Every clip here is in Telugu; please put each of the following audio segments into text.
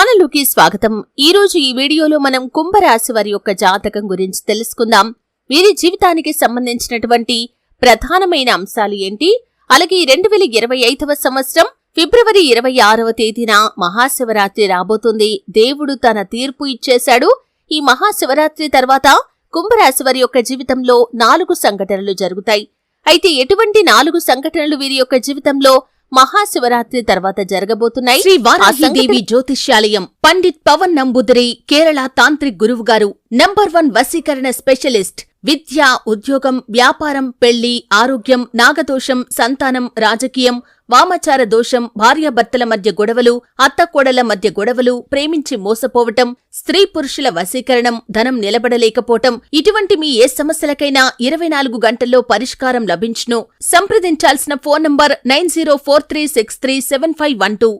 ఛానల్లోకి స్వాగతం। ఈ రోజు ఈ వీడియోలో మనం కుంభరాశి వారి యొక్క జాతకం గురించి తెలుసుకుందాం। వీరి జీవితానికి సంబంధించినటువంటి ప్రధానమైన అంశాలు ఏంటి, అలాగే 2025వ సంవత్సరం ఫిబ్రవరి 26వ తేదీన మహాశివరాత్రి రాబోతుంది। దేవుడు తన తీర్పు ఇచ్చేశాడు। ఈ మహాశివరాత్రి తర్వాత కుంభరాశి వారి యొక్క జీవితంలో 4 సంఘటనలు జరుగుతాయి। అయితే ఎటువంటి 4 సంఘటనలు వీరి యొక్క జీవితంలో మహాశివరాత్రి తర్వాత జరగబోతున్నాయి? శ్రీ వారాహిదేవి జ్యోతిష్యాలయం పండిత్ పవన్ నంబూదిరి కేరళ తాంత్రిక్ గురువు గారు #1 వశీకరణ స్పెషలిస్ట్। విద్య, ఉద్యోగం, వ్యాపారం, పెళ్లి, ఆరోగ్యం, నాగదోషం, సంతానం, రాజకీయం, వామాచార దోషం, భార్యాభర్తల మధ్య గొడవలు, అత్తకోడల మధ్య గొడవలు, ప్రేమించి మోసపోవటం, స్త్రీ పురుషుల వశీకరణం, ధనం నిలబడలేకపోవటం, ఇటువంటి మీ ఏ సమస్యలకైనా 24 గంటల్లో పరిష్కారం లభించును। సంప్రదించాల్సిన ఫోన్ నంబర్ 9043637512।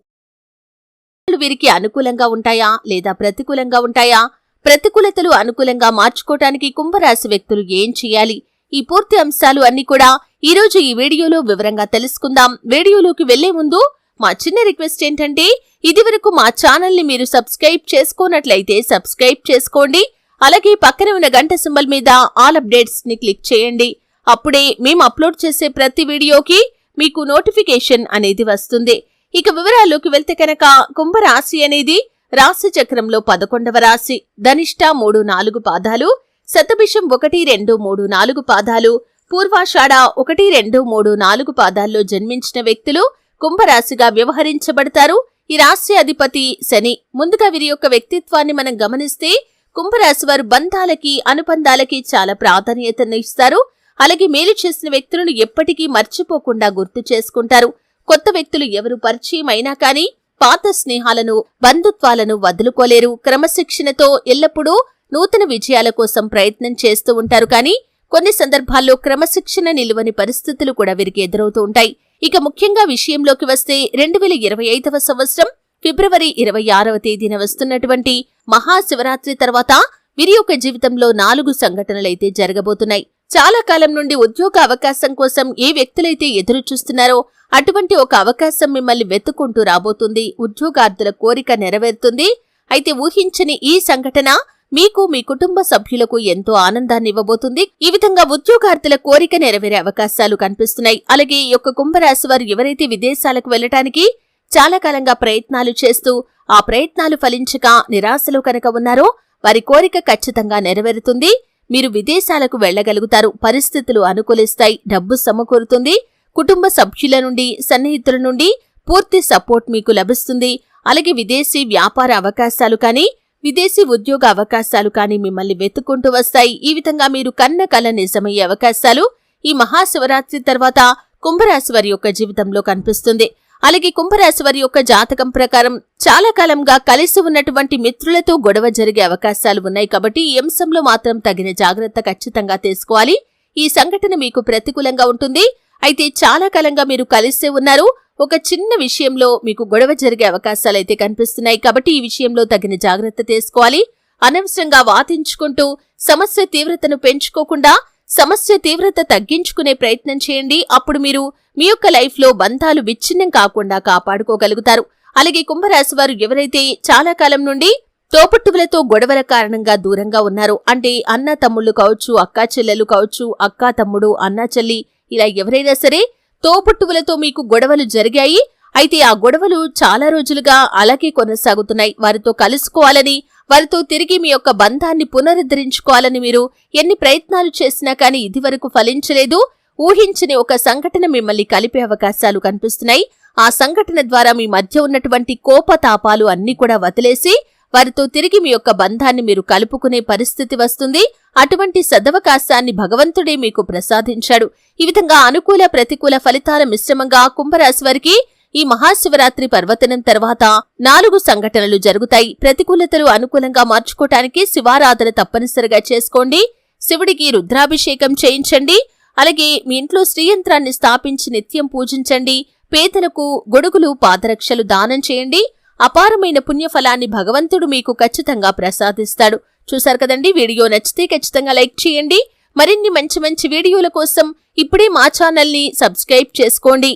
వీరికి అనుకూలంగా ఉంటాయా లేదా ప్రతికూలంగా ఉంటాయా? ప్రతికూలతలు అనుకూలంగా మార్చుకోవటానికి కుంభరాశి వ్యక్తులు ఏం చేయాలి? ఈ పూర్తి అంశాలు అన్ని కూడా ఈ రోజు ఈ వీడియోలో వివరంగా తెలుసుకుందాం। వీడియోలోకి వెళ్లే ముందు మా చిన్న రిక్వెస్ట్ ఏంటంటే, ఇదివరకు మా ఛానల్ ని మీరు సబ్స్క్రైబ్ చేసుకోనట్లయితే సబ్స్క్రైబ్ చేసుకోండి। అలాగే పక్కన ఉన్న గంట సింబల్ మీద ఆల్ అప్డేట్స్ ని క్లిక్ చేయండి। అప్పుడే మేము అప్లోడ్ చేసే ప్రతి వీడియోకి మీకు నోటిఫికేషన్ అనేది వస్తుంది। ఇక వివరాల్లోకి వెళ్తే కనుక, కుంభరాశి అనేది రాశి చక్రంలో 11వ రాశి। ధనిష్ట 3, 4 పాదాలు, శతభిషం 1, 2, 3, 4 పాదాలు, పూర్వాషాఢ 1, 2, 3, 4 పాదాల్లో జన్మించిన వ్యక్తులు కుంభరాశిగా వ్యవహరించబడతారు। ఈ రాశి అధిపతి శని। ముందుగా వీరి యొక్క వ్యక్తిత్వాన్ని మనం గమనిస్తే, కుంభరాశి వారు బంధాలకి, అనుబంధాలకి చాలా ప్రాధాన్యతను ఇస్తారు। అలాగే మేలు చేసిన వ్యక్తులను ఎప్పటికీ మర్చిపోకుండా గుర్తు చేసుకుంటారు। కొత్త వ్యక్తులు ఎవరు పరిచయం అయినా కానీ పాత స్నేహాలను, బంధుత్వాలను వదులుకోలేరు। క్రమశిక్షణతో ఎల్లప్పుడూ నూతన విజయాల కోసం ప్రయత్నం చేస్తూ ఉంటారు, కానీ కొన్ని సందర్భాల్లో క్రమశిక్షణ నిలువని పరిస్థితులు కూడా వీరికి ఎదురవుతూ ఉంటాయి। ఇక ముఖ్యంగా విషయంలోకి వస్తే, 2025వ సంవత్సరం ఫిబ్రవరి 26వ తేదీన వస్తున్నటువంటి మహాశివరాత్రి తర్వాత వీరి యొక్క జీవితంలో 4 సంఘటనలైతే జరగబోతున్నాయి। చాలా కాలం నుండి ఉద్యోగ అవకాశం కోసం ఏ వ్యక్తులైతే ఎదురు చూస్తున్నారో అటువంటి ఒక అవకాశం మిమ్మల్ని వెతుక్కుంటూ రాబోతుంది। ఉద్యోగార్థుల కోరిక నెరవేరుతుంది। అయితే ఊహించని ఈ సంఘటన మీకు, మీ కుటుంబ సభ్యులకు ఎంతో ఆనందాన్ని ఇవ్వబోతుంది। ఈ విధంగా ఉద్యోగార్థుల కోరిక నెరవేరే అవకాశాలు కనిపిస్తున్నాయి। అలాగే ఈ యొక్క కుంభరాశి వారు ఎవరైతే విదేశాలకు వెళ్లటానికి చాలా కాలంగా ప్రయత్నాలు చేస్తూ ఆ ప్రయత్నాలు ఫలించక నిరాశలో కనుక ఉన్నారో వారి కోరిక ఖచ్చితంగా నెరవేరుతుంది। మీరు విదేశాలకు వెళ్లగలుగుతారు। పరిస్థితులు అనుకూలిస్తాయి, డబ్బు సమకూరుతుంది। కుటుంబ సభ్యుల నుండి, సన్నిహితుల నుండి పూర్తి సపోర్ట్ మీకు లభిస్తుంది। అలాగే విదేశీ వ్యాపార అవకాశాలు కానీ, విదేశీ ఉద్యోగ అవకాశాలు కానీ మిమ్మల్ని వెతుక్కుంటూ వస్తాయి। ఈ విధంగా మీరు కన్న కల నిజమయ్యే అవకాశాలు ఈ మహాశివరాత్రి తర్వాత కుంభరాశి వారి యొక్క జీవితంలో కనిపిస్తుంది। అలాగే కుంభరాశి వారి యొక్క జాతకం ప్రకారం చాలా కాలంగా కలిసి ఉన్నటువంటి మిత్రులతో గొడవ జరిగే అవకాశాలు ఉన్నాయి, కాబట్టి ఈ అంశంలో మాత్రం తగిన జాగ్రత్త ఖచ్చితంగా తీసుకోవాలి। ఈ సంఘటన మీకు ప్రతికూలంగా ఉంటుంది। అయితే చాలా కాలంగా మీరు కలిసే ఉన్నారు, ఒక చిన్న విషయంలో మీకు గొడవ జరిగే అవకాశాలైతే కనిపిస్తున్నాయి, కాబట్టి ఈ విషయంలో తగిన జాగ్రత్త తీసుకోవాలి। అనవసరంగా వాదించుకుంటూ సమస్య తీవ్రతను పెంచుకోకుండా సమస్య తీవ్రత తగ్గించుకునే ప్రయత్నం చేయండి। అప్పుడు మీరు మీ యొక్క లైఫ్ లో బంధాలు విచ్ఛిన్నం కాకుండా కాపాడుకోగలుగుతారు। అలాగే కుంభరాశి వారు ఎవరైతే చాలా కాలం నుండి తోబుట్టువులతో గొడవల కారణంగా దూరంగా ఉన్నారో, అంటే అన్న తమ్ముళ్ళు కావచ్చు, అక్కా చెల్లెలు కావచ్చు, అక్కా తమ్ముడు, అన్నా చెల్లి, ఇలా ఎవరైనా సరే తోబుట్టువులతో మీకు గొడవలు జరిగాయి, అయితే ఆ గొడవలు చాలా రోజులుగా అలాగే కొనసాగుతున్నాయి। వారితో కలుసుకోవాలని, వారితో తిరిగి మీ యొక్క బంధాన్ని పునరుద్ధరించుకోవాలని మీరు ఎన్ని ప్రయత్నాలు చేసినా కానీ ఇదివరకు ఫలించలేదు। ఊహించని ఒక సంఘటన మిమ్మల్ని కలిపే అవకాశాలు కనిపిస్తున్నాయి। ఆ సంఘటన ద్వారా మీ మధ్య ఉన్నటువంటి కోపతాపాలు అన్నీ కూడా వదిలేసి వారితో తిరిగి మీ యొక్క బంధాన్ని మీరు కలుపుకునే పరిస్థితి వస్తుంది। అటువంటి సదవకాశాన్ని భగవంతుడే మీకు ప్రసాదించాడు। ఈ విధంగా అనుకూల ప్రతికూల ఫలితాల మిశ్రమంగా కుంభరాశి వారికి ఈ మహాశివరాత్రి పర్వదినం తర్వాత 4 సంఘటనలు జరుగుతాయి। ప్రతికూలతలు అనుకూలంగా మార్చుకోవటానికి శివారాధన తప్పనిసరిగా చేసుకోండి। శివుడికి రుద్రాభిషేకం చేయించండి। అలాగే మీ ఇంట్లో శ్రీయంత్రాన్ని స్థాపించి నిత్యం పూజించండి। పేదలకు గొడుగులు, పాదరక్షలు దానం చేయండి। అపారమైన పుణ్యఫలాన్ని భగవంతుడు మీకు ఖచ్చితంగా ప్రసాదిస్తాడు। చూశారు కదండి, వీడియో నచ్చితే ఖచ్చితంగా లైక్ చేయండి। మరిన్ని మంచి మంచి వీడియోల కోసం ఇప్పుడే మా ఛానల్ ని సబ్స్క్రైబ్ చేసుకోండి।